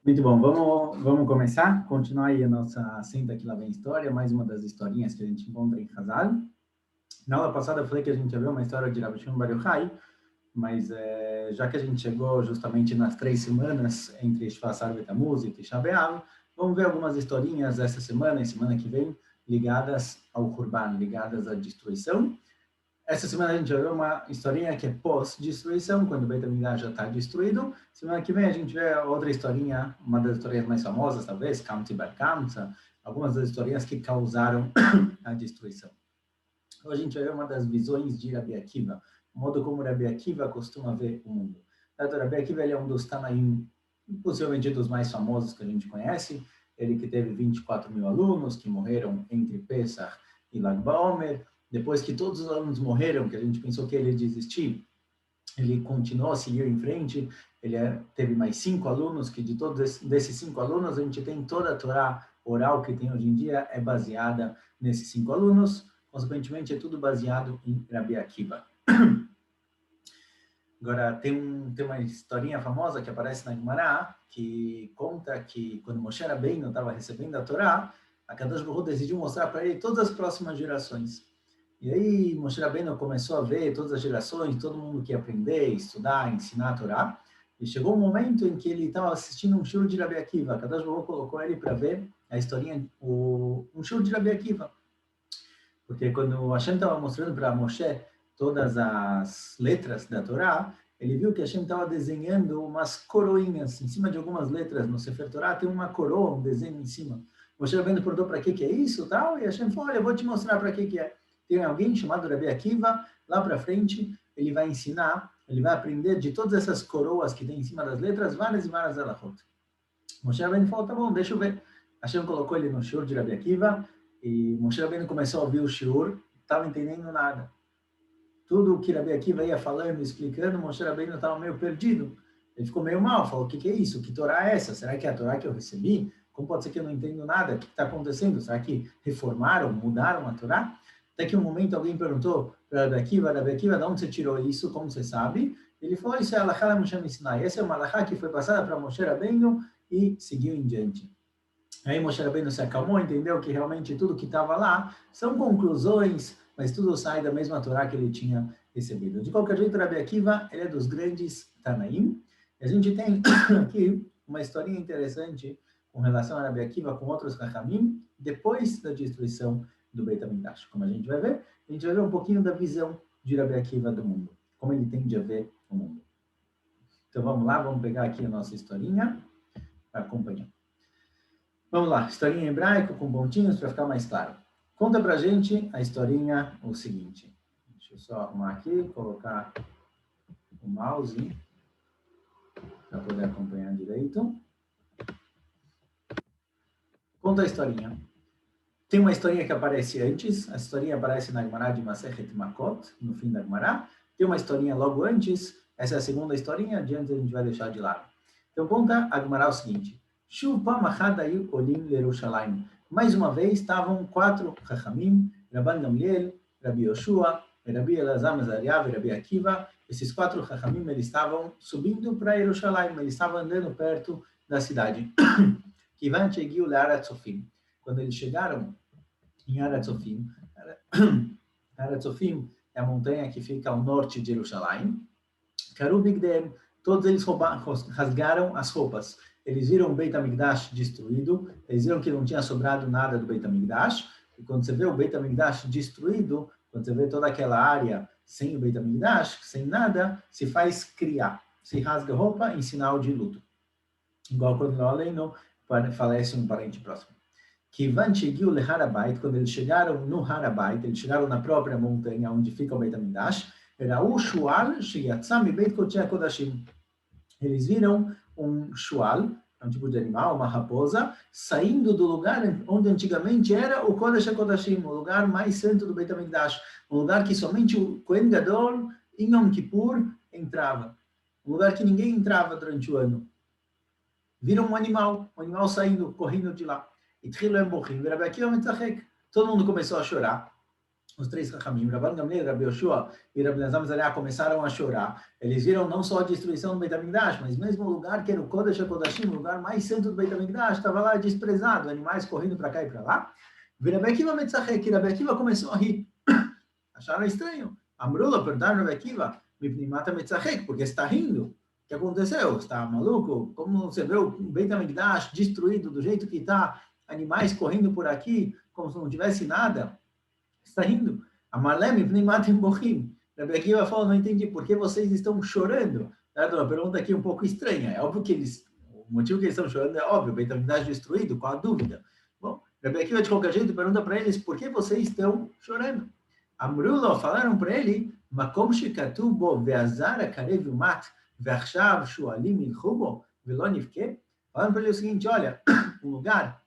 Muito bom, vamos começar? Continuar aí a nossa Senta que lá vem história, mais uma das historinhas que a gente encontra em Hazal. Na aula passada eu falei que a gente ia ver uma história de Rabbi Shimon Bar Yochai, mas já que a gente chegou justamente nas 3 semanas entre Shvasar Betamuz e Tisha B'Av, vamos ver algumas historinhas essa semana e semana que vem ligadas ao Qurban, ligadas à destruição. Essa semana a gente vai ver uma historinha que é pós-destruição, quando o Beit HaMikdash já está destruído. Semana que vem a gente vê outra historinha, uma das historinhas mais famosas, talvez, Kamti Bar Kamsa, algumas das historinhas que causaram a destruição. Hoje a gente vai ver uma das visões de Rabbi Akiva, o modo como Rabbi Akiva costuma ver o mundo. Rabbi Akiva ele é um dos Tanaim, possivelmente dos mais famosos que a gente conhece, ele que teve 24 mil alunos, que morreram entre Pesach e Lag BaOmer. Depois que todos os alunos morreram, que a gente pensou que ele ia desistir, ele continuou, seguiu em frente, ele teve mais 5 alunos, que de todos desses 5 alunos, a gente tem toda a Torá oral que tem hoje em dia, é baseada nesses 5 alunos, consequentemente é tudo baseado em Rabbi Akiva. Agora, tem uma historinha famosa que aparece na Gemara, que conta que quando Moshe Rabbeinu estava recebendo a Torá, a Kadosh Baruch Hu decidiu mostrar para ele todas as próximas gerações. E aí, Moshe Rabbeinu começou a ver todas as gerações, todo mundo que ia aprender, estudar, ensinar a Torá. E chegou um momento em que ele estava assistindo um shiur de Rabbi Akiva. Kadosh Baruch Hu colocou ele para ver a historinha, um shiur de Rabbi Akiva. Porque quando Hashem estava mostrando para Moshe todas as letras da Torá, ele viu que Hashem estava desenhando umas coroinhas em cima de algumas letras no Sefer Torá, tem uma coroa, um desenho em cima. Moshe Rabbeinu perguntou para que é isso, tal, e Hashem falou, olha, eu vou te mostrar para que é. Tem alguém chamado Rabbi Akiva, lá para frente, ele vai ensinar, ele vai aprender de todas essas coroas que tem em cima das letras, várias e várias alahot. Moshe Rabbeinu falou, tá bom, deixa eu ver. Hashem colocou ele no shiur de Rabbi Akiva, e Moshe Rabbeinu começou a ouvir o shiur, não estava entendendo nada. Tudo o que Rabbi Akiva ia falando, explicando, Moshe Rabbeinu estava meio perdido. Ele ficou meio mal, falou, o que é isso? Que Torá é essa? Será que é a Torá que eu recebi? Como pode ser que eu não entendo nada? O que está acontecendo? Será que reformaram, mudaram a Torá? Até que um momento alguém perguntou para Rabbi Akiva, de onde você tirou isso? Como você sabe? Ele falou, isso é a Alachá Moshe Sinai. Essa é uma Alachá que foi passada para Moshe Rabbeinu e seguiu em diante. Aí Moshe Rabbeinu se acalmou, entendeu que realmente tudo que estava lá são conclusões, mas tudo sai da mesma Torá que ele tinha recebido. De qualquer jeito, Rabbi Akiva, ele é dos grandes Tanaim. E a gente tem aqui uma historinha interessante com relação a Rabbi Akiva com outros Chachamim, depois da destruição do Beit HaMikdash. Como a gente vai ver um pouquinho da visão de Rabbi Akiva do mundo, como ele tende a ver o mundo. Então vamos lá, vamos pegar aqui a nossa historinha para acompanhar. Vamos lá, historinha em hebraico com pontinhos para ficar mais claro. Conta pra gente a historinha o seguinte. Deixa eu só arrumar aqui, colocar o mouse para poder acompanhar direito. Conta a historinha. Tem uma historinha que aparece antes, a historinha aparece na Gemara de Masechet Makot, no fim da Gemara. Tem uma historinha logo antes, essa é a segunda historinha, adiante a gente vai deixar de lado. Então conta a Gemara o seguinte. Mais uma vez estavam 4 Chachamim, Rabban Gamliel, Rabbi Yoshua, Rabbi Elazar Mazariah e Rabbi Akiva. Esses 4 Chachamim, eles estavam subindo para Jerusalém, eles estavam andando perto da cidade. Kivan Shegiu Le'arat Sofim. Quando eles chegaram em Arat Sofim, Arat Sofim é a montanha que fica ao norte de Jerusalém. Karu Bigdem, todos eles rasgaram as roupas. Eles viram o Beit HaMikdash destruído, eles viram que não tinha sobrado nada do Beit HaMikdash, e quando você vê o Beit HaMikdash destruído, quando você vê toda aquela área sem o Beit HaMikdash, sem nada, se faz criar, se rasga roupa em sinal de luto. Igual quando no Aleino falece um parente próximo. Kivan Shegiu le Harabait, quando eles chegaram no Harabait, eles chegaram na própria montanha onde fica o Beit HaMikdash, era o Shual Sheyatzam Beit Kodshei Kodashim. Eles viram um shual, um tipo de animal, uma raposa, saindo do lugar onde antigamente era o Kodesh HaKodashim, o lugar mais santo do Beit HaMikdash, um lugar que somente o Kohen Gadol, em Yom Kippur, entrava. Um lugar que ninguém entrava durante o ano. Viram um animal saindo, correndo de lá. Todo mundo começou a chorar. os três Chachamim, Rabban Gamliel, Rabbi Yoshua e Rabbi Elazar ben Azariah começaram a chorar. Eles viram não só a destruição do Beit HaMikdash, mas mesmo o lugar que era o Kodesh HaKodashim, o lugar mais santo do Beit HaMikdash, estava lá desprezado, animais correndo para cá e para lá. E Rabbi Akiva Metzachek, Rabbi Akiva começou a rir. Acharam estranho. Amrula, perguntaram Rabbi Akiva, Mipnimata Metzachek, porque está rindo. O que aconteceu? Está maluco? Como você vê o Beit HaMikdash destruído do jeito que está, animais correndo por aqui, como se não tivesse nada? Está rindo? Amalem Pneimatim Bochim. Rabbi Akiva falou, não entendi, por que vocês estão chorando? Uma pergunta aqui um pouco estranha. É óbvio que o motivo que eles estão chorando é óbvio, o Beit HaMikdash destruído, qual a dúvida? Bom, Rabbi Akiva de qualquer jeito pergunta para eles, por que vocês estão chorando? Amrulo, falaram para ele, Makom shekatu bo ve'azara karev umat ve'achshav shualim ilchu bo ve'lo nivke. Falaram para ele o seguinte, olha, um lugar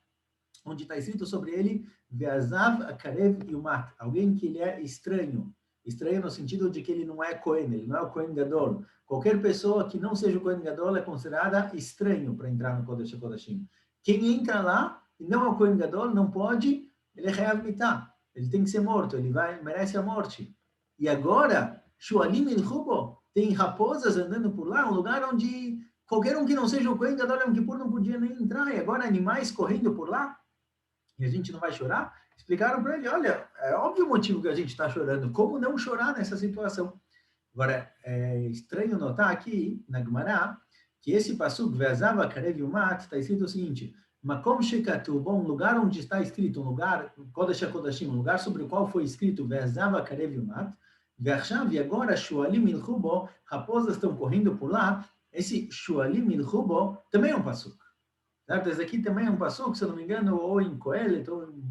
onde está escrito sobre ele, Ve'azav akarev yumat, alguém que ele é estranho. Estranho no sentido de que ele não é Cohen, ele não é o Cohen Gadol. Qualquer pessoa que não seja o Cohen Gadol é considerada estranho para entrar no Kodesh HaKodashim. Quem entra lá e não é o Cohen Gadol, não pode, ele é Chayav Mitah. Ele tem que ser morto, ele merece a morte. E agora, Shualim il-Hubo, tem raposas andando por lá, um lugar onde qualquer um que não seja o Cohen Gadol Yom Kippur não podia nem entrar, e agora animais correndo por lá, e a gente não vai chorar? Explicaram para ele, olha, é óbvio o motivo que a gente está chorando, como não chorar nessa situação? Agora, é estranho notar aqui, na Gemara, que esse pasuk, Ve'azava karev yumat, está escrito o seguinte, Makom shekatu, bom, um lugar onde está escrito, um lugar, Kodesh HaKodashim, um lugar sobre o qual foi escrito, Ve'azava karev yumat, Ve'achshav, e agora, Shualim ilchubo, raposas estão correndo por lá, esse Shualim ilchubo também é um pasuk. Certo? Esse aqui também é um passuco, se eu não me engano, ou em Coelet, ou em...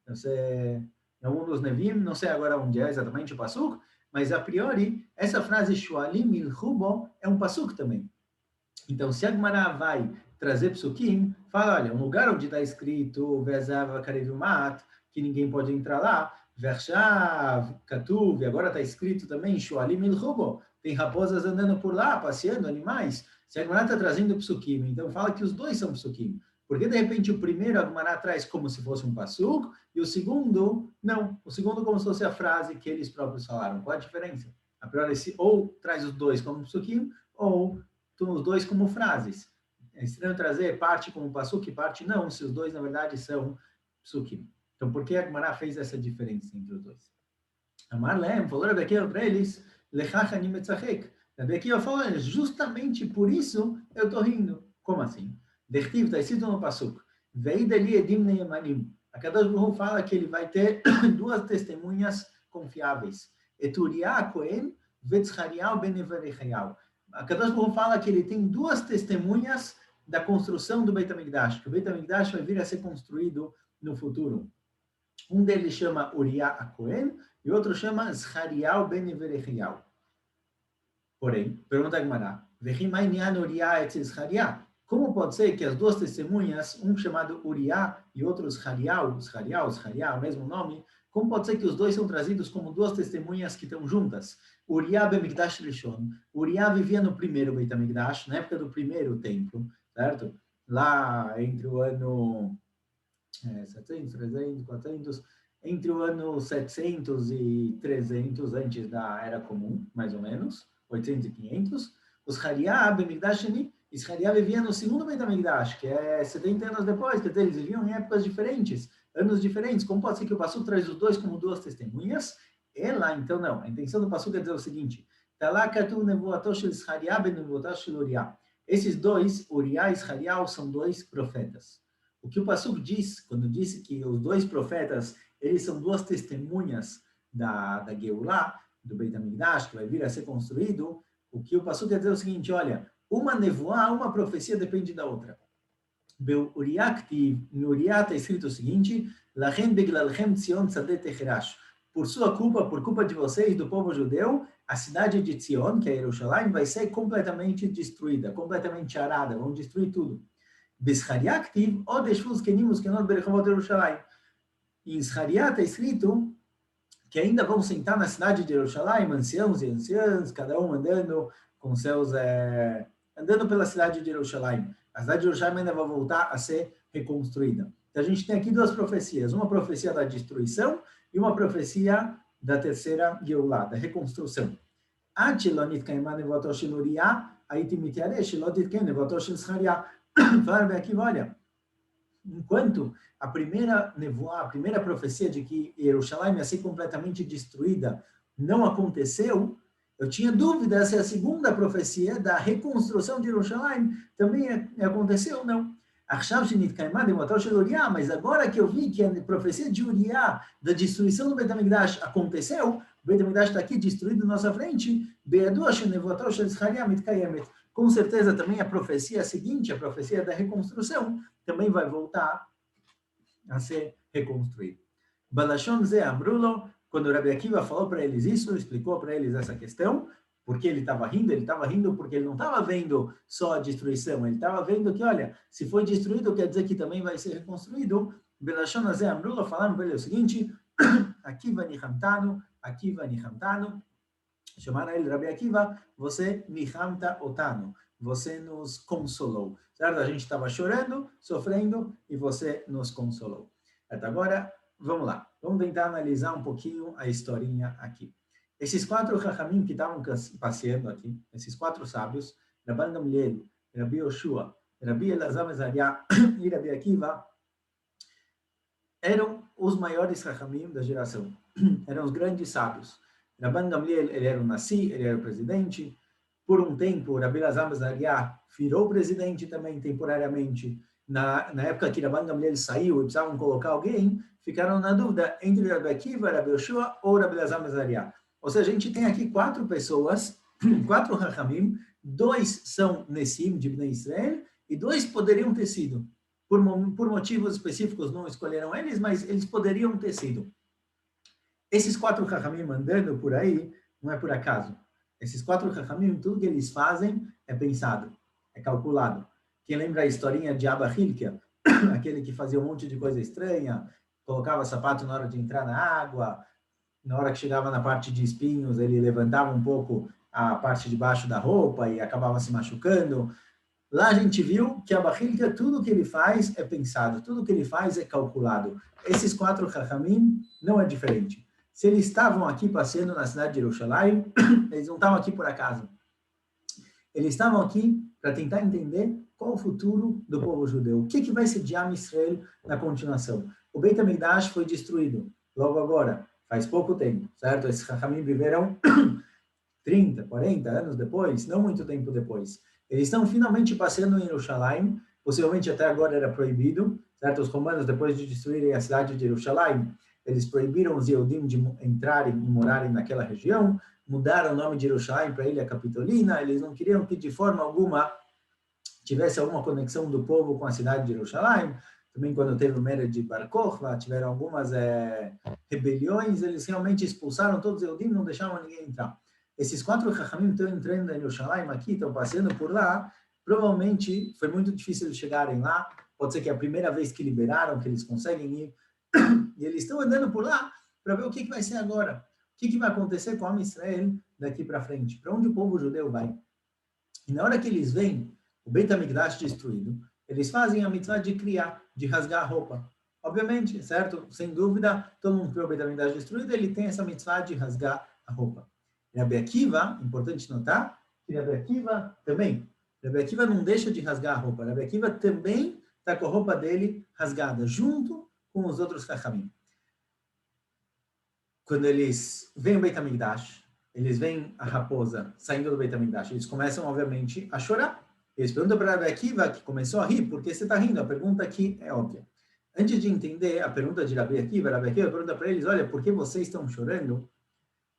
Não sei, em algum dos Nevim, não sei agora onde é exatamente o passuco, mas a priori, essa frase Shualim il-Hubo é um passuco também. Então, se a Gemara vai trazer psukim, fala, olha, um lugar onde está escrito Ve'azav karev umat, que ninguém pode entrar lá, Ve'achshav katuv, e agora está escrito também Shualim il-Hubo, tem raposas andando por lá, passeando, animais. Se a Gemara está trazendo psukim, então fala que os dois são psukim. Porque, de repente, o primeiro a Gemara traz como se fosse um pasuk, e o segundo, não. O segundo como se fosse a frase que eles próprios falaram. Qual a diferença? A priori, ou traz os dois como psukim, ou os dois como frases. É estranho trazer parte como pasuk e parte não, se os dois, na verdade, são psukim. Então, por que a Gemara fez essa diferença entre os dois? Amar Lehem falou para eles, Lechach ani metzachek. Rabbi Akiva falou, justamente por isso eu estou rindo. Como assim? Dertiv, está escrito no Pasuk. Veideli edim neyemanim. A Kadosh Baruch Hu fala que ele vai ter duas testemunhas confiáveis. Eturiah Cohen vetzchariah ben Everechayau. A Kadosh Baruch Hu fala que ele tem duas testemunhas da construção do Beit HaMikdash, que o Beit HaMikdash vai vir a ser construído no futuro. Um deles chama Uriah Cohen e outro chama Zchariah ben Everechayau. Porém, pergunta a Gemara, como pode ser que as duas testemunhas, um chamado Uriah e outro Zchariah, o mesmo nome, como pode ser que os dois são trazidos como duas testemunhas que estão juntas? Uriah Bemikdash Rishon, Uriah vivia no primeiro Beit HaMikdash, na época do primeiro templo, certo? Lá entre o ano 700, 300, 400, entre o ano 700 e 300 antes da Era Comum, mais ou menos, 800 e 500, os Hariah, Bemigdash Sheni, Israel vivia no segundo Beit HaMikdash, que é 70 anos depois, quer dizer, eles viviam em épocas diferentes, anos diferentes. Como pode ser que o Passuco traz os dois como duas testemunhas? E lá, então, não. A intenção do Passuco é dizer o seguinte, esses dois, Uriah e Israel, são dois profetas. O que o Passuco diz, quando disse que os dois profetas, eles são duas testemunhas da Geulah, do Beit HaMikdash, que vai vir a ser construído, o que o Passuco quer dizer é o seguinte, olha, uma nevoá, uma profecia depende da outra. No Uriah está escrito o seguinte, Lachem beglalchem Tzion tzadeh techerash. Por sua culpa, por culpa de vocês, do povo judeu, a cidade de Tzion, que é Jerusalém, vai ser completamente destruída, completamente arada, vão destruir tudo. B'Zchariah ktiv, od eshvuz kenimus kenot berechavot Jerusalém. Em Zchariah está escrito que ainda vão sentar na cidade de Jerusalém, anciãos e anciãs, cada um andando com seus... andando pela cidade de Jerusalém. A cidade de Jerusalém ainda vai voltar a ser reconstruída. Então, a gente tem aqui duas profecias, uma profecia da destruição e uma profecia da terceira Geulah, da reconstrução. Falaram aqui, olha, enquanto a primeira nevoa, a primeira profecia de que Jerusalém ia ser completamente destruída não aconteceu, eu tinha dúvida se a segunda profecia da reconstrução de Jerusalém também aconteceu ou não. Mas agora que eu vi que a profecia de Uriah, da destruição do Beit HaMikdash, aconteceu, o Beit HaMikdash está aqui destruído na nossa frente, com certeza também a profecia seguinte, a profecia da reconstrução, também vai voltar a ser reconstruído. Balashon Ze Amrulo, quando Rabi Akiva falou para eles isso, explicou para eles essa questão, porque ele estava rindo porque ele não estava vendo só a destruição, ele estava vendo que, olha, se foi destruído, quer dizer que também vai ser reconstruído. Balashon Ze Amrulo, falaram para ele o seguinte, Akiva Nihamtanu, chamaram ele, Rabi Akiva, você Nihamta Otanu, você nos consolou, certo? A gente estava chorando, sofrendo, e você nos consolou. Até agora, vamos lá. Vamos tentar analisar um pouquinho a historinha aqui. Esses 4 Chachamim que estavam passeando aqui, esses 4 sábios, Rabban Gamliel, Rabi Yoshua, Rabi Elazar Mezariah e Rabi Akiva, eram os maiores Chachamim da geração. Eram os grandes sábios. Rabban Gamliel, ele era o Nassi, ele era o presidente. Por um tempo, Rabi Elazar Mezariah virou presidente também, temporariamente. Na época que Rabban Gamliel saiu e precisavam colocar alguém, ficaram na dúvida entre Rabi Akiva, Rabi Yoshua ou Rabi Elazar Mezariah. Ou seja, a gente tem aqui 4 pessoas, 4 Chachamim, 2 são Nessim, de Bnei Israel, e 2 poderiam ter sido. Por motivos específicos, não escolheram eles, mas eles poderiam ter sido. Esses 4 Chachamim andando por aí, não é por acaso. Esses 4 Chachamim, tudo que eles fazem é pensado, é calculado. Quem lembra a historinha de Abba Hilkia, aquele que fazia um monte de coisa estranha, colocava sapato na hora de entrar na água, na hora que chegava na parte de espinhos, ele levantava um pouco a parte de baixo da roupa e acabava se machucando. Lá a gente viu que Abba Hilkia, tudo que ele faz é pensado, tudo que ele faz é calculado. Esses 4 Chachamim não é diferente. Se eles estavam aqui passeando na cidade de Jerusalém, eles não estavam aqui por acaso. Eles estavam aqui para tentar entender qual o futuro do povo judeu. O que vai ser de Am Israel na continuação? O Beit HaMikdash foi destruído logo agora, faz pouco tempo, certo? Esses Chachamim viveram 30, 40 anos depois, não muito tempo depois. Eles estão finalmente passeando em Jerusalém, possivelmente até agora era proibido, certo? Os romanos, depois de destruírem a cidade de Jerusalém, eles proibiram os Yehudim de entrarem e morarem naquela região, mudaram o nome de Jerusalém para Ilha Capitolina, eles não queriam que de forma alguma tivesse alguma conexão do povo com a cidade de Jerusalém. Também quando teve o Mered de Bar Kokhba, tiveram algumas rebeliões, eles realmente expulsaram todos os Yehudim, não deixavam ninguém entrar. Esses 4 Chachamim estão entrando em Jerusalém aqui, estão passeando por lá, provavelmente foi muito difícil eles chegarem lá, pode ser que é a primeira vez que liberaram, que eles conseguem ir, e eles estão andando por lá para ver o que vai ser agora, o que vai acontecer com a Am Israel daqui para frente, para onde o povo judeu vai. E na hora que eles veem o Beit HaMikdash destruído, eles fazem a mitzvah de criar, de rasgar a roupa. Obviamente, certo? Sem dúvida, todo mundo que vê o Beit HaMikdash destruído, ele tem essa mitzvah de rasgar a roupa. Rabi Akiva, importante notar, que Rabi Akiva também, Rabi Akiva não deixa de rasgar a roupa, Rabi Akiva também está com a roupa dele rasgada, junto com os outros Chachamim. Quando eles veem o Beit HaMikdash, eles veem a raposa saindo do Beit HaMikdash, eles começam, obviamente, a chorar. Eles perguntam para Rabi Akiva, que começou a rir, por que você está rindo? A pergunta aqui é óbvia. Antes de entender a pergunta de Rabi Akiva pergunta para eles, olha, por que vocês estão chorando?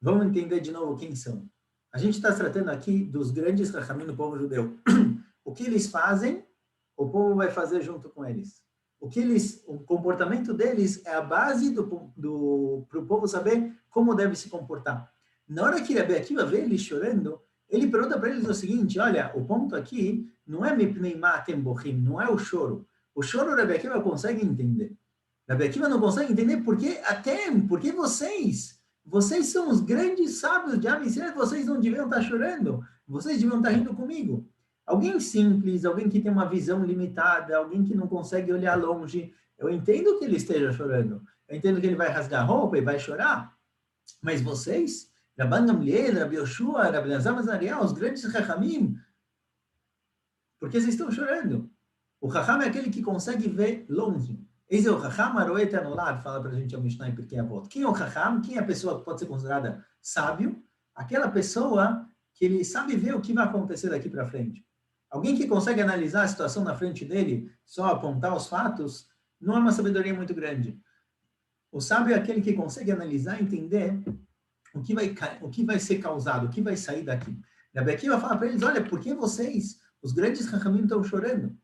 Vamos entender de novo quem são. A gente está tratando aqui dos grandes Chachamim do povo judeu. O que eles fazem, o povo vai fazer junto com eles. O comportamento deles é a base para o povo saber como deve se comportar. Na hora que Rabi Akiva vê eles chorando, ele pergunta para eles o seguinte, olha, o ponto aqui não é mipnei matem bochim, não é o choro. O choro Rabi Akiva consegue entender. Rabi Akiva não consegue entender porque vocês são os grandes sábios de Am Israel, vocês não deviam estar chorando, vocês deviam estar rindo comigo. Alguém simples, alguém que tem uma visão limitada, alguém que não consegue olhar longe, Eu entendo que ele esteja chorando. Eu entendo que ele vai rasgar a roupa e vai chorar. Mas vocês, Rabban Gamliel, Rabbi Yoshua, Rabbi Elazar Azariah, os grandes Chachamim, por que vocês estão chorando? O Chacham é aquele que consegue ver longe. Esse é o Chacham Aroet Anolad, fala para a gente a Mishnah em Pirkei Avot. Quem é o Chacham? Quem é a pessoa que pode ser considerada sábio? Aquela pessoa que ele sabe ver o que vai acontecer daqui para frente. Alguém que consegue analisar a situação na frente dele, só apontar os fatos, não é uma sabedoria muito grande. O sábio é aquele que consegue analisar e entender o que vai ser causado, o que vai sair daqui. Rabbi Akiva fala para eles, olha, por que vocês, os grandes Chachamim, estão chorando?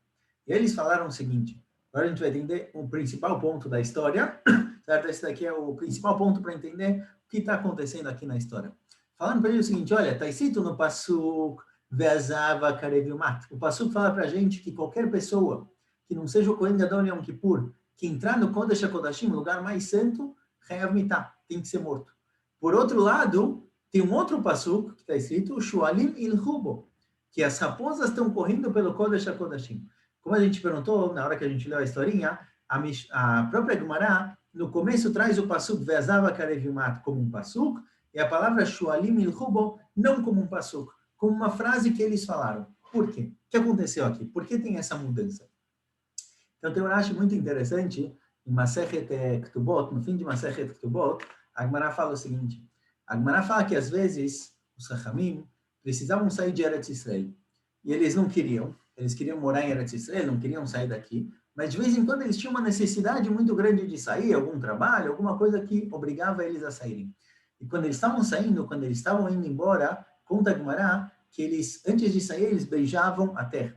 E eles falaram o seguinte, agora a gente vai entender o principal ponto da história, certo? Esse daqui é o principal ponto para entender o que está acontecendo aqui na história. Falando para eles o seguinte, olha, está escrito no Pasuk, Ve'azava Kareviumat. O Pasuk fala para a gente que qualquer pessoa que não seja o Kohen Gadol Yom Kippur, que entrar no Kodesh HaKodashim, o lugar mais santo, Chayav Mitah, tem que ser morto. Por outro lado, tem um outro Pasuk que está escrito, Shualim Il-Hubo, que as raposas estão correndo pelo Kodesh HaKodashim. Como a gente perguntou na hora que a gente leu a historinha, a própria Gemara, no começo, traz o Pasuk Ve'azava Kareviumat como um Pasuk, e a palavra Shualim Il-Hubo não como um Pasuk, como uma frase que eles falaram. Por quê? O que aconteceu aqui? Por que tem essa mudança? Então, tem um rashi muito interessante, em Masechet Ketubot, no fim de Masechet Ketubot, a Gemara fala o seguinte, a Gemara fala que, às vezes, os Chachamim precisavam sair de Eretz Israel, e eles não queriam, eles queriam morar em Eretz Israel, não queriam sair daqui, mas de vez em quando eles tinham uma necessidade muito grande de sair, algum trabalho, alguma coisa que obrigava eles a saírem. E quando eles estavam saindo, quando eles estavam indo embora, conta a Gemara que eles, antes de sair, eles beijavam a terra.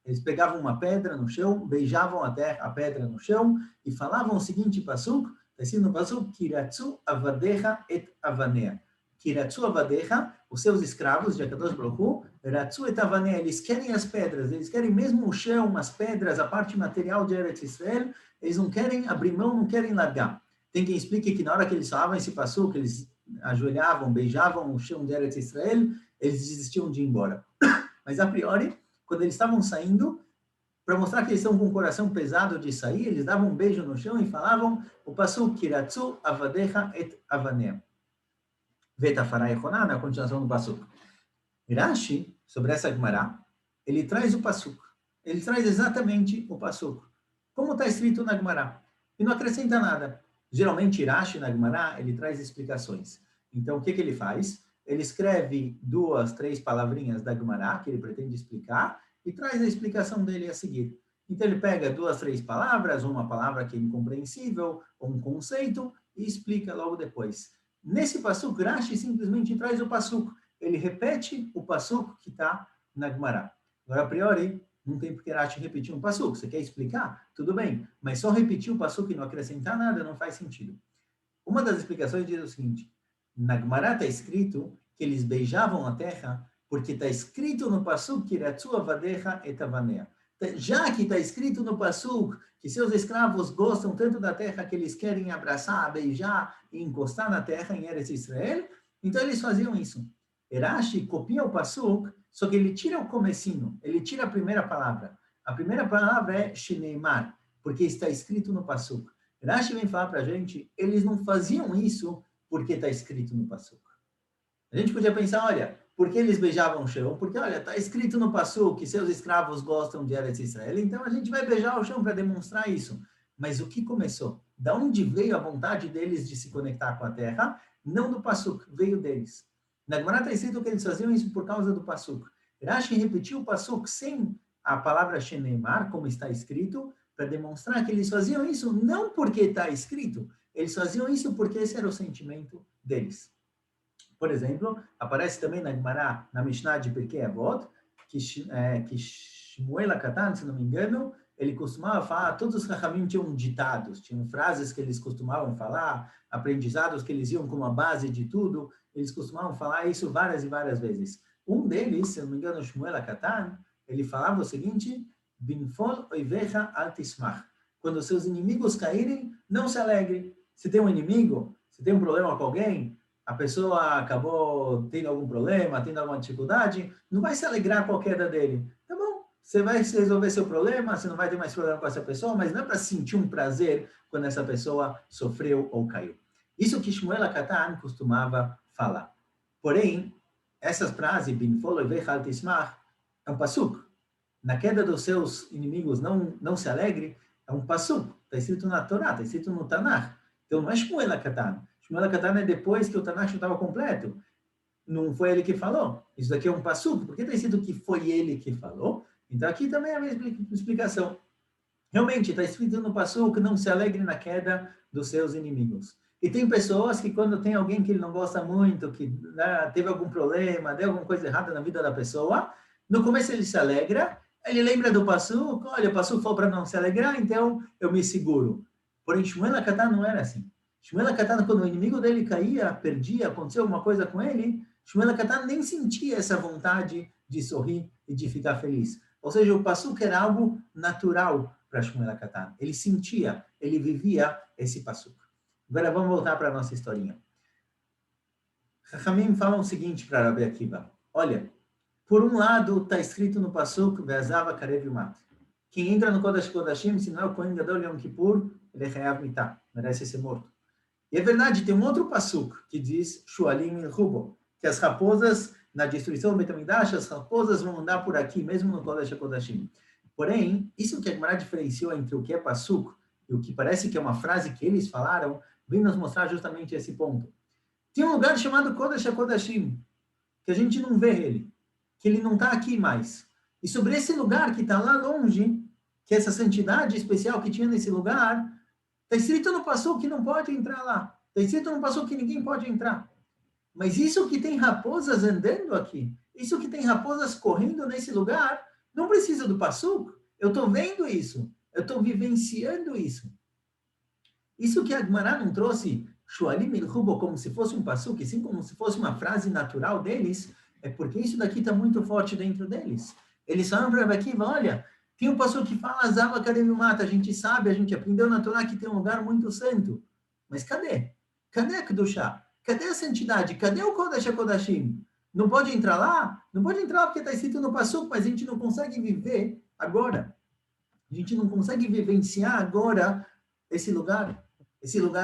Eles pegavam uma pedra no chão, beijavam a terra, a pedra no chão, e falavam o seguinte pasuk, está escrito no pasuk, Kiratzu avadecha et avanea. Kiratzu avadecha, os seus escravos, de Akadosh Baruch Hu, Ratzu et avanea, eles querem as pedras, eles querem mesmo o chão, as pedras, a parte material de Eretz Israel, eles não querem abrir mão, não querem largar. Tem quem explique que na hora que eles falavam esse pasuk, eles ajoelhavam, beijavam o chão de Eretz Israel, eles desistiam de ir embora. Mas, a priori, quando eles estavam saindo, para mostrar que eles estão com o coração pesado de sair, eles davam um beijo no chão e falavam o pasuk Kiratzu avadecha et avanea. Vetafarai Echoná, na continuação do pasuk. Rashi, sobre essa Gemara, ele traz o pasuk. Ele traz exatamente o pasuk. Como está escrito na Gemara. E não acrescenta nada. Geralmente, Rashi, na Gemara, ele traz explicações. Então, o que ele faz? Ele escreve 2, 3 palavrinhas da Gemara, que ele pretende explicar, e traz a explicação dele a seguir. Então, ele pega 2, 3 palavras, uma palavra que é incompreensível, ou um conceito, e explica logo depois. Nesse pasuk, Rashi simplesmente traz o pasuk. Ele repete o pasuk que está na Gemara. Agora, a priori, não tem porque Rashi repetir um pasuk. Você quer explicar? Tudo bem. Mas só repetir o pasuk e não acrescentar nada não faz sentido. Uma das explicações diz o seguinte. Na Gemara está escrito que eles beijavam a terra porque está escrito no pasuk Kiratzu avadecha et avanea. Já que está escrito no pasuk que seus escravos gostam tanto da terra que eles querem abraçar, beijar e encostar na terra em Eretz Israel, então eles faziam isso. Rashi copia o pasuk, só que ele tira o comecinho, ele tira a primeira palavra. A primeira palavra é Sheneimar, porque está escrito no pasuk. Rashi vem falar para a gente, eles não faziam isso porque está escrito no pasuk. A gente podia pensar, olha, por que eles beijavam o chão? Porque, olha, está escrito no pasuk que seus escravos gostam de Eretz Israel, então a gente vai beijar o chão para demonstrar isso. Mas o que começou? Da onde veio a vontade deles de se conectar com a terra? Não do pasuk, veio deles. Na Gemara está escrito que eles faziam isso por causa do pasuk. Rashi repetiu o pasuk sem a palavra Sheneimar, como está escrito, para demonstrar que eles faziam isso não porque está escrito, eles faziam isso porque esse era o sentimento deles. Por exemplo, aparece também na Gemara, na Mishnah de Pirkei Avot, que Shmuel HaKatan, se não me engano, ele costumava falar, todos os Chachamim tinham ditados, tinham frases que eles costumavam falar, aprendizados que eles iam como a base de tudo, eles costumavam falar isso várias e várias vezes. Um deles, se não me engano, Shmuel HaKatan, ele falava o seguinte, Binfol oivecha al tismach. Quando seus inimigos caírem, não se alegre. Se tem um inimigo, se tem um problema com alguém, a pessoa acabou tendo algum problema, tendo alguma dificuldade, não vai se alegrar com a queda dele. Tá bom, você vai resolver seu problema, você não vai ter mais problema com essa pessoa, mas não é para sentir um prazer quando essa pessoa sofreu ou caiu. Isso que Shmuel HaKatan costumava falar. Porém, essa frase, Binfol Evechal Tismach, é um pasuk. Na queda dos seus inimigos, não se alegre, é um pasuk. Está escrito na Torá, está escrito no Tanakh. Então, não é Shmuel HaKatan. Shmuel HaKatan é depois que o Tanakh estava completo. Não foi ele que falou. Isso daqui é um passuco. Por que está escrito que foi ele que falou? Então aqui também é a mesma explicação. Realmente, está escrito no passuco, não se alegre na queda dos seus inimigos. E tem pessoas que quando tem alguém que ele não gosta muito, que teve algum problema, deu alguma coisa errada na vida da pessoa, no começo ele se alegra, ele lembra do passuco, olha, o passuco falou para não se alegrar, então eu me seguro. Porém, Shmuel HaKatan não era assim. Shmuel HaKatan, quando o inimigo dele caía, perdia, aconteceu alguma coisa com ele, Shmuel HaKatan nem sentia essa vontade de sorrir e de ficar feliz. Ou seja, o passuco era algo natural para Shmuel HaKatan. Ele sentia, ele vivia esse passuco. Agora vamos voltar para a nossa historinha. Chachamim falam o seguinte para Rabi Akiva. Olha, por um lado está escrito no passuco, Ve'azava karev yumat. Quem entra no Kodesh Kodashim, se não é o Kohen Gadol Yom Kippur, ele é chayav mitah, merece ser morto. E é verdade, tem um outro passuco que diz, Shualim il-Hubo, que as raposas, na destruição do Beit HaMikdash, as raposas vão andar por aqui, mesmo no Kodesh HaKodashim. Porém, isso que a Gemara diferenciou entre o que é passuco e o que parece que é uma frase que eles falaram, vem nos mostrar justamente esse ponto. Tem um lugar chamado Kodesh HaKodashim, que a gente não vê ele, que ele não está aqui mais. E sobre esse lugar que está lá longe, que essa santidade especial que tinha nesse lugar, está escrito no passuco que não pode entrar lá. Está escrito no passuco que ninguém pode entrar. Mas isso que tem raposas andando aqui, isso que tem raposas correndo nesse lugar, não precisa do passuco. Eu estou vendo isso. Eu estou vivenciando isso. Isso que a Gemara não trouxe Shualim il-Hubo como se fosse um passuco, assim como se fosse uma frase natural deles, é porque isso daqui está muito forte dentro deles. Eles falam para aqui, olha, tem um passuco que fala Zava Karev Mata, a gente sabe, a gente aprendeu na Torá que tem um lugar muito santo. Mas cadê? Cadê a Kedushá? Cadê a santidade? Cadê o Kodesh HaKodashim? Não pode entrar lá? Não pode entrar lá porque está escrito no passuco, mas a gente não consegue viver agora. A gente não consegue vivenciar agora esse lugar,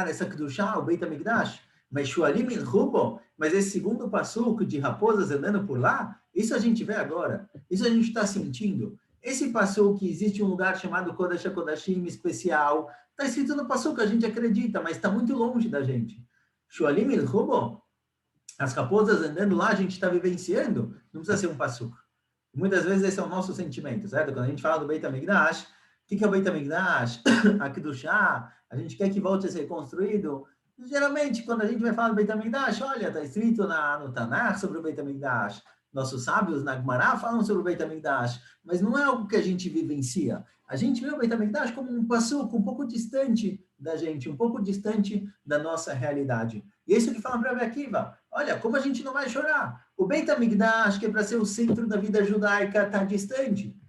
essa Kedushá, o Beit HaMikdash. Mas Shualim il-Hubo, mas esse segundo passuco de raposas andando por lá, isso a gente vê agora. Isso a gente está sentindo. Esse passuco que existe um lugar chamado Kodesh HaKodashim especial, está escrito no passuco, a gente acredita, mas está muito longe da gente. Shualim il-Hubo, as raposas andando lá, a gente está vivenciando, não precisa ser um passuco. Muitas vezes esse é o nosso sentimento, certo? Quando a gente fala do Beit HaMikdash, o que é o Beit HaMikdash? A Kedushá, a gente quer que volte a ser construído. Geralmente, quando a gente vai falar do Beit HaMikdash, olha, está escrito no Tanakh sobre o Beit HaMikdash. Nossos sábios na Gemara falam sobre o Beit HaMikdash, mas não é algo que a gente vivencia. A gente vê o Beit HaMikdash como um passuco um pouco distante da gente, um pouco distante da nossa realidade. E é isso que fala para Rabi Akiva. Olha, como a gente não vai chorar? O Beit HaMikdash, que é para ser o centro da vida judaica, está distante.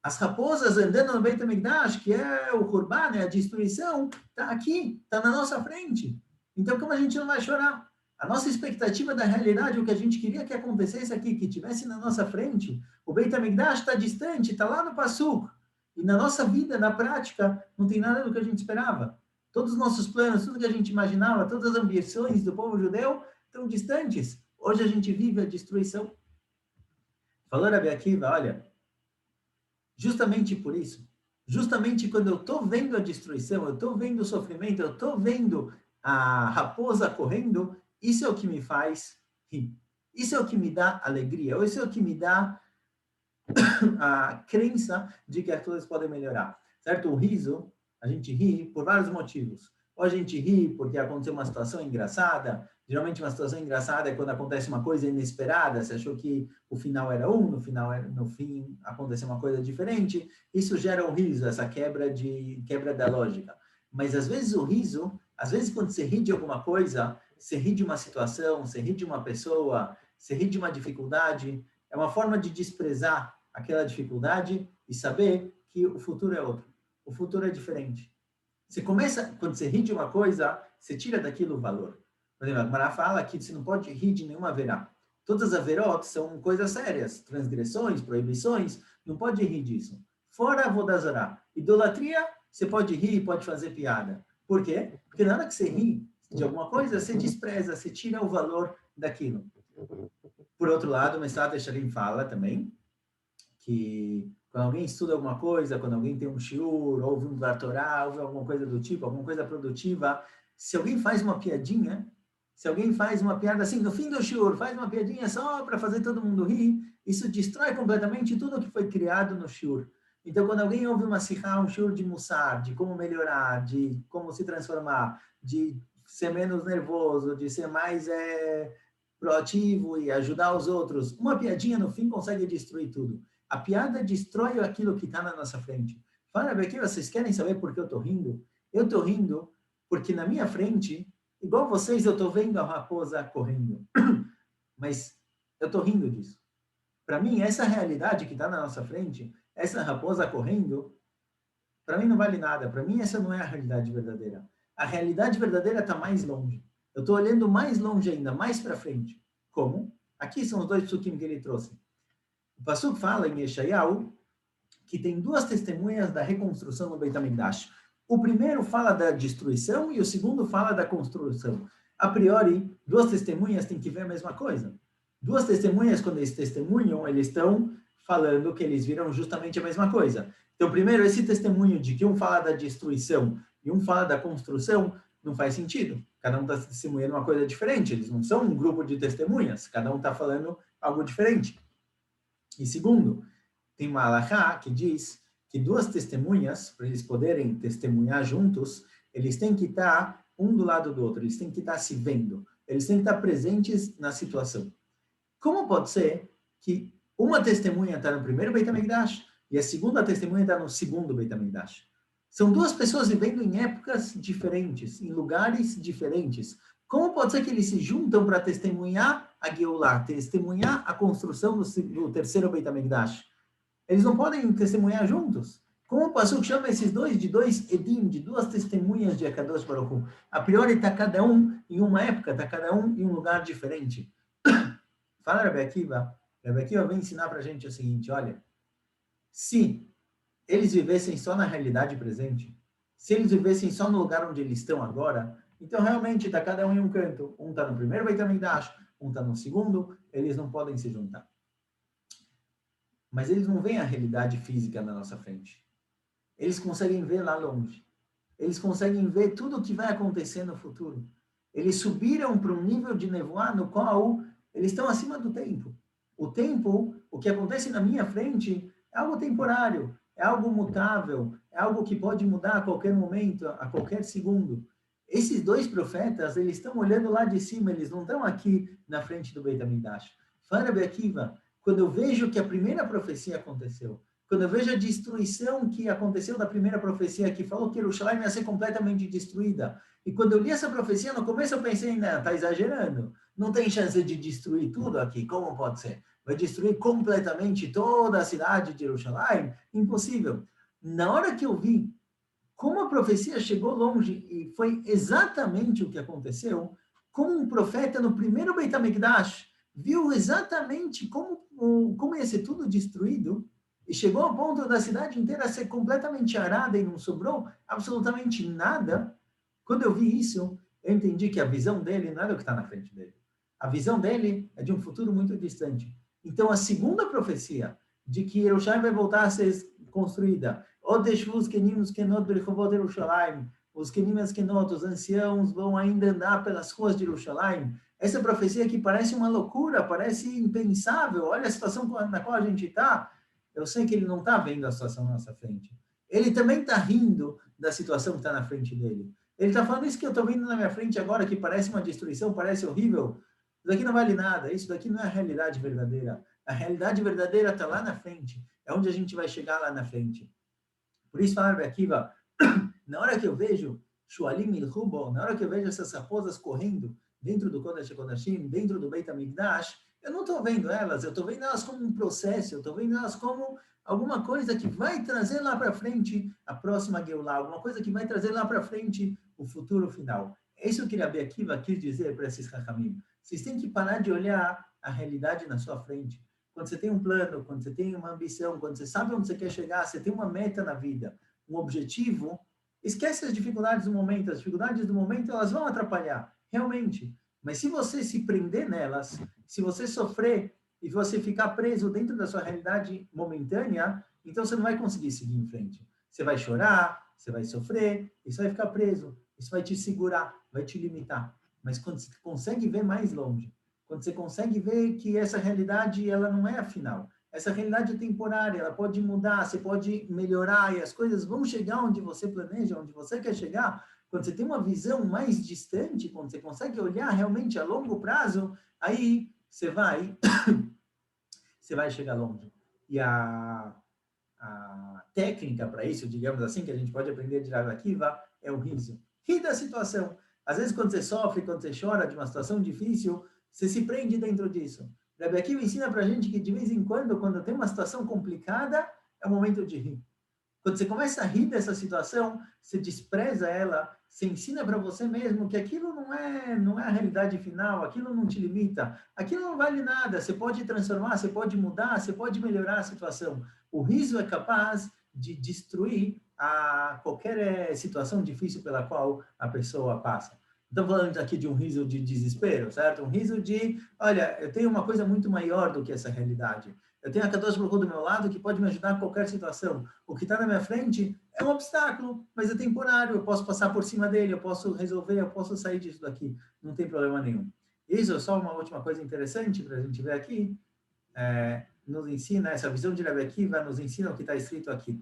As raposas andando no Beit HaMikdash, que é o Corban, a destruição, está aqui, está na nossa frente. Então, como a gente não vai chorar? A nossa expectativa da realidade, o que a gente queria que acontecesse aqui, que tivesse na nossa frente, o Beit HaMikdash está distante, está lá no passuco. E na nossa vida, na prática, não tem nada do que a gente esperava. Todos os nossos planos, tudo que a gente imaginava, todas as ambições do povo judeu estão distantes. Hoje a gente vive a destruição. Falou Rabi Akiva, olha, justamente por isso, justamente quando eu estou vendo a destruição, eu estou vendo o sofrimento, eu estou vendo a raposa correndo, isso é o que me faz rir. Isso é o que me dá alegria, isso é o que me dá a crença de que as coisas podem melhorar. Certo? O riso, a gente ri por vários motivos. Ou a gente ri porque aconteceu uma situação engraçada. Geralmente uma situação engraçada é quando acontece uma coisa inesperada. Você achou que o final era um, no fim aconteceu uma coisa diferente. Isso gera um riso, essa quebra da lógica. Mas às vezes o riso, às vezes quando você ri de alguma coisa, você ri de uma situação, você ri de uma pessoa, você ri de uma dificuldade, é uma forma de desprezar aquela dificuldade e saber que o futuro é outro. O futuro é diferente. Você começa, quando você ri de uma coisa, você tira daquilo o valor. Por exemplo, a Gemara fala que você não pode rir de nenhuma haverá. Todas as haverot são coisas sérias, transgressões, proibições, Não pode rir disso. Fora Avodazará. Idolatria, você pode rir, pode fazer piada. Por quê? Porque na hora que você ri de alguma coisa, você despreza, você tira o valor daquilo. Por outro lado, o Mestrado Echarim fala também que quando alguém estuda alguma coisa, quando alguém tem um shiur, ouve um Torá, ouve alguma coisa do tipo, alguma coisa produtiva, se alguém faz uma piadinha, se alguém faz uma piada assim, no fim do shiur, faz uma piadinha só para fazer todo mundo rir, isso destrói completamente tudo que foi criado no shiur. Então, quando alguém ouve uma sikha, um shiur de mussar, de como melhorar, de como se transformar, de ser menos nervoso, de ser mais proativo e ajudar os outros, uma piadinha no fim consegue destruir tudo. A piada destrói aquilo que está na nossa frente. Fala, aqui vocês querem saber por que eu estou rindo? Eu estou rindo porque na minha frente, igual vocês, eu estou vendo a raposa correndo. Mas eu estou rindo disso. Para mim, essa realidade que está na nossa frente, essa raposa correndo, para mim não vale nada. Para mim, essa não é a realidade verdadeira. A realidade verdadeira está mais longe. Eu estou olhando mais longe ainda, mais para frente. Como? Aqui são os dois psukim que ele trouxe. O Pasuk fala em Yeshayahu que tem duas testemunhas da reconstrução do Beit HaMikdash. O primeiro fala da destruição e o segundo fala da construção. A priori, duas testemunhas têm que ver a mesma coisa. Duas testemunhas, quando eles testemunham, eles estão falando que eles viram justamente a mesma coisa. Então, primeiro, esse testemunho de que um fala da destruição e um fala da construção não faz sentido. Cada um está testemunhando uma coisa diferente. Eles não são um grupo de testemunhas. Cada um está falando algo diferente. E segundo, tem uma halachá que diz que duas testemunhas, para eles poderem testemunhar juntos, eles têm que estar um do lado do outro, eles têm que estar se vendo, eles têm que estar presentes na situação. Como pode ser que uma testemunha está no primeiro Beit HaMikdash e a segunda testemunha está no segundo Beit HaMikdash? São duas pessoas vivendo em épocas diferentes, em lugares diferentes. Como pode ser que eles se juntam para testemunhar a Geulah, testemunhar a construção do terceiro Beit HaMikdash? Eles não podem testemunhar juntos. Como o Pasuk chama esses dois de dois edim, de duas testemunhas de Akadosh Baruch Hu? A priori está cada um em uma época, está cada um em um lugar diferente. Fala, Rabbi Akiva vem ensinar para a gente o seguinte, olha, se eles vivessem só na realidade presente, se eles vivessem só no lugar onde eles estão agora, então realmente está cada um em um canto. Um está no primeiro Beit HaMikdash, um está no segundo, eles não podem se juntar. Mas eles não veem a realidade física na nossa frente. Eles conseguem ver lá longe. Eles conseguem ver tudo o que vai acontecer no futuro. Eles subiram para um nível de nevoar no qual eles estão acima do tempo. O tempo, o que acontece na minha frente, é algo temporário, é algo mutável, é algo que pode mudar a qualquer momento, a qualquer segundo. Esses dois profetas, eles estão olhando lá de cima, eles não estão aqui na frente do Beit HaMikdash. Fala, Rabbi Akiva, quando eu vejo que a primeira profecia aconteceu, quando eu vejo a destruição que aconteceu da primeira profecia, que falou que Jerusalém ia ser completamente destruída, e quando eu li essa profecia, no começo eu pensei, não, está exagerando, não tem chance de destruir tudo aqui, como pode ser? Vai destruir completamente toda a cidade de Jerusalém? Impossível. Na hora que eu vi como a profecia chegou longe e foi exatamente o que aconteceu, como um profeta no primeiro Beit HaMikdash viu exatamente como ia ser tudo destruído, e chegou ao ponto da cidade inteira ser completamente arada e não sobrou absolutamente nada. Quando eu vi isso, eu entendi que a visão dele não era o que está na frente dele. A visão dele é de um futuro muito distante. Então, a segunda profecia de que Jerusalém vai voltar a ser construída, os Kenim e as Kenot, os anciãos vão ainda andar pelas ruas de Jerusalém. Essa profecia que parece uma loucura, parece impensável. Olha a situação na qual a gente está. Eu sei que ele não está vendo a situação na nossa frente. Ele também está rindo da situação que está na frente dele. Ele está falando isso que eu estou vendo na minha frente agora, que parece uma destruição, parece horrível. Isso daqui não vale nada. Isso daqui não é a realidade verdadeira. A realidade verdadeira está lá na frente. É onde a gente vai chegar lá na frente. Por isso, fala, Akiva, na hora que eu vejo Shualim Milhubo, na hora que eu vejo essas raposas correndo dentro do Kodesh Kodashim, dentro do Beit HaMikdash, eu não estou vendo elas, eu estou vendo elas como um processo, eu estou vendo elas como alguma coisa que vai trazer lá para frente a próxima Geulah, alguma coisa que vai trazer lá para frente o futuro final. É isso que Rabbi Akiva quis dizer para esses Chachamim. Vocês têm que parar de olhar a realidade na sua frente. quando você tem um plano, quando você tem uma ambição, quando você sabe onde você quer chegar, você tem uma meta na vida, um objetivo, esquece as dificuldades do momento. As dificuldades do momento, elas vão atrapalhar, realmente. Mas se você se prender nelas, se você sofrer e você ficar preso dentro da sua realidade momentânea, então você não vai conseguir seguir em frente. Você vai chorar, você vai sofrer, e você vai ficar preso. Isso vai te segurar, vai te limitar. Mas quando você consegue ver mais longe, quando você consegue ver que essa realidade ela não é a final, essa realidade é temporária, ela pode mudar, você pode melhorar e as coisas vão chegar onde você planeja, onde você quer chegar. Quando você tem uma visão mais distante, quando você consegue olhar realmente a longo prazo, aí você vai chegar longe. E a técnica para isso, digamos assim, que a gente pode aprender de Rav Akiva, é o riso. Rir da situação. Às vezes, quando você sofre, quando você chora de uma situação difícil, você se prende dentro disso. Rav Akiva ensina para a gente que, de vez em quando tem uma situação complicada, é o momento de rir. Quando você começa a rir dessa situação, você despreza ela, você ensina para você mesmo que aquilo não é a realidade final, aquilo não te limita, aquilo não vale nada, você pode transformar, você pode mudar, você pode melhorar a situação. O riso é capaz de destruir qualquer situação difícil pela qual a pessoa passa. Estamos falando aqui de um riso de desespero, certo? Um riso de, olha, eu tenho uma coisa muito maior do que essa realidade. Eu tenho a Kadosh Baruch Hu do meu lado que pode me ajudar em qualquer situação. O que está na minha frente é um obstáculo, mas é temporário. Eu posso passar por cima dele, eu posso resolver, eu posso sair disso daqui. Não tem problema nenhum. Isso é só uma última coisa interessante para a gente ver aqui. Nos ensina, essa visão de Rav Akiva nos ensina o que está escrito aqui.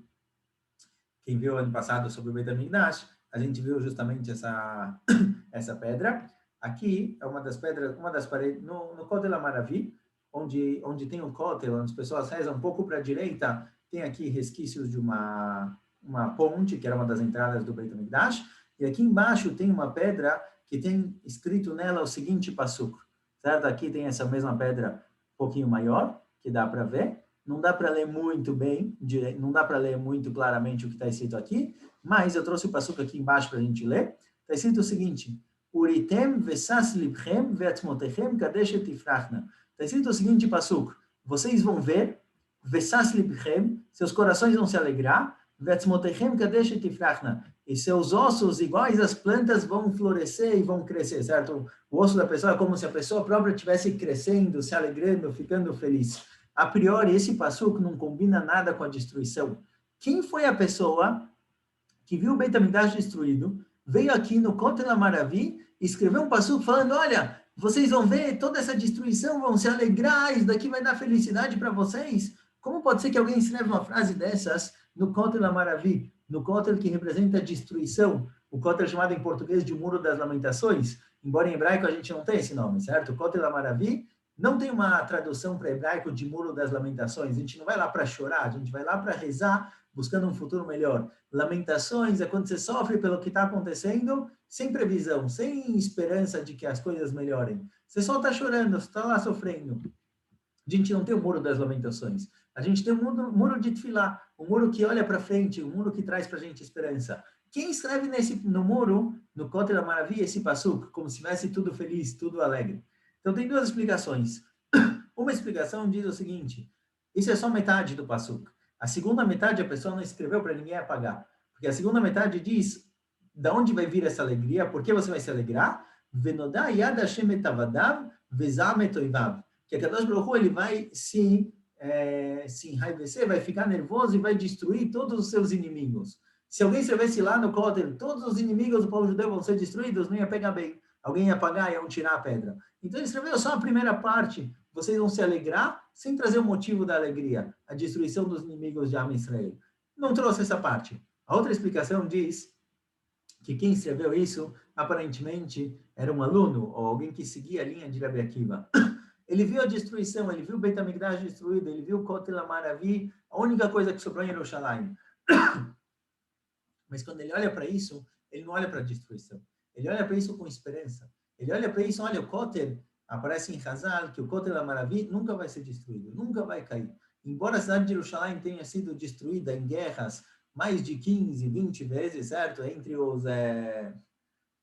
Quem viu ano passado sobre o Beit HaMikdash, a gente viu justamente essa pedra. Aqui é uma das pedras, uma das paredes, no Kotel HaMaravi, onde tem o Kotel, onde as pessoas rezam um pouco para a direita, tem aqui resquícios de uma ponte, que era uma das entradas do Beit HaMikdash, e aqui embaixo tem uma pedra que tem escrito nela o seguinte passuco, certo? Aqui tem essa mesma pedra um pouquinho maior, que dá para ver, não dá para ler muito bem, não dá para ler muito claramente o que está escrito aqui, mas eu trouxe o passuco aqui embaixo para a gente ler. Está escrito o seguinte: Uritem vesas libchem ve'atzmotechem kadesh etifrachna. Está escrito o seguinte passuco: vocês vão ver, vesas libchem, seus corações vão se alegrar, ve'atzmotechem kadesh etifrachna, e seus ossos, iguais às plantas, vão florescer e vão crescer, certo? O osso da pessoa é como se a pessoa própria estivesse crescendo, se alegrando, ficando feliz. A priori, esse passuco não combina nada com a destruição. Quem foi a pessoa que viu o Beit HaMikdash destruído, veio aqui no Kotel HaMaravi e escreveu um passuco falando, olha, vocês vão ver toda essa destruição, vão se alegrar, isso daqui vai dar felicidade para vocês? Como pode ser que alguém escreva uma frase dessas no Kotel HaMaravi, no Kotel que representa a destruição, o Kotel chamado em português de Muro das Lamentações, embora em hebraico a gente não tenha esse nome, certo? O Kotel HaMaravi não tem uma tradução para hebraico de Muro das Lamentações. A gente não vai lá para chorar, a gente vai lá para rezar, buscando um futuro melhor. Lamentações é quando você sofre pelo que está acontecendo, sem previsão, sem esperança de que as coisas melhorem. Você só está chorando, você está lá sofrendo. A gente não tem o Muro das Lamentações. A gente tem o muro de Tfilá, o muro que olha para frente, o muro que traz para a gente esperança. Quem escreve no muro, no Kotel HaMaravi, esse passuco, como se tivesse tudo feliz, tudo alegre? Então, tem duas explicações. Uma explicação diz o seguinte: isso é só metade do passuco. A segunda metade a pessoa não escreveu para ninguém apagar. Porque a segunda metade diz da onde vai vir essa alegria, por que você vai se alegrar? Venodá yad Hashem etavadav vezam etoivav. Que a Kadosh Baruch Hu, ele vai se enraivecer, vai ficar nervoso e vai destruir todos os seus inimigos. Se alguém escrevesse lá no Kotel, todos os inimigos do povo judeu vão ser destruídos, não ia pegar bem. Alguém ia apagar, iam tirar a pedra. Então ele escreveu só a primeira parte. Vocês vão se alegrar sem trazer o motivo da alegria, a destruição dos inimigos de Am Israel. Não trouxe essa parte. A outra explicação diz que quem escreveu isso, aparentemente, era um aluno ou alguém que seguia a linha de Rabi Akiva. Ele viu a destruição, ele viu o Beit HaMikdash destruído, ele viu o Kotel HaMaravi, a única coisa que sobrou em Yerushalayim. Mas quando ele olha para isso, ele não olha para a destruição. Ele olha para isso com esperança. Ele olha para isso, olha, o Kotel, aparece em Hazal, que o Kotel HaMaravi nunca vai ser destruído, nunca vai cair. Embora a cidade de Yerushalayim tenha sido destruída em guerras mais de 15, 20 vezes, certo? Entre os,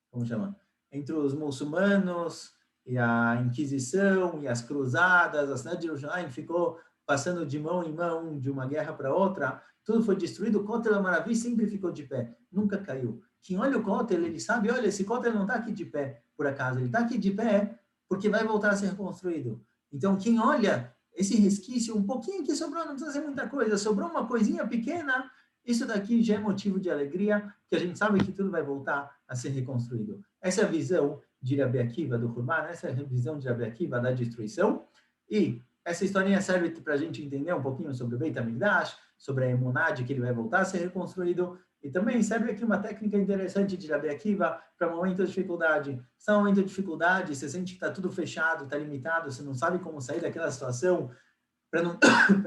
como chama? Entre os muçulmanos e a Inquisição, e as cruzadas, a cidade de Jerusalém ficou passando de mão em mão, de uma guerra para outra, tudo foi destruído, o Kotel Amaravi sempre ficou de pé, nunca caiu. Quem olha o Kotel, ele sabe, olha, esse Kotel não está aqui de pé, por acaso, ele está aqui de pé porque vai voltar a ser reconstruído. Então, quem olha esse resquício, um pouquinho que sobrou, não precisa ser muita coisa, sobrou uma coisinha pequena, isso daqui já é motivo de alegria, que a gente sabe que tudo vai voltar a ser reconstruído. Essa é a visão de Rabi Akiva do Hurman, essa é a visão de Rabi Akiva da destruição, e essa historinha serve para a gente entender um pouquinho sobre o Beit HaMikdash, sobre a emuná de que ele vai voltar a ser reconstruído, e também serve aqui uma técnica interessante de Rabi Akiva para momento de dificuldade. Se está um momento de dificuldade, você sente que está tudo fechado, está limitado, você não sabe como sair daquela situação, para não,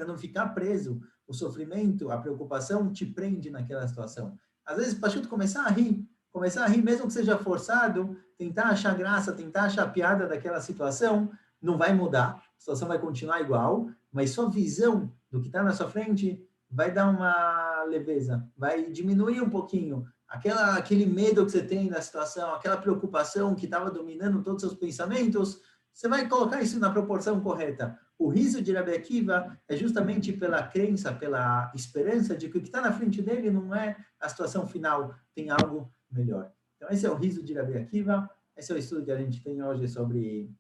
não ficar preso, o sofrimento, a preocupação te prende naquela situação. Às vezes, para começar a rir mesmo que seja forçado, tentar achar graça, tentar achar piada daquela situação, não vai mudar, a situação vai continuar igual, mas sua visão do que está na sua frente vai dar uma leveza, vai diminuir um pouquinho aquele medo que você tem da situação, aquela preocupação que estava dominando todos os seus pensamentos, você vai colocar isso na proporção correta. O riso de Rabi Akiva é justamente pela crença, pela esperança de que o que está na frente dele não é a situação final, tem algo melhor. Então, esse é o riso de Rabi Akiva, esse é o estudo que a gente tem hoje sobre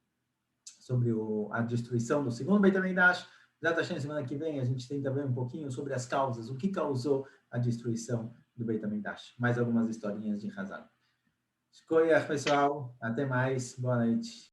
a destruição do segundo Beit HaMikdash. Já semana que vem a gente tenta ver um pouquinho sobre as causas, o que causou a destruição do Beit HaMikdash. Mais algumas historinhas de Hazal. Escolha, pessoal. Até mais. Boa noite.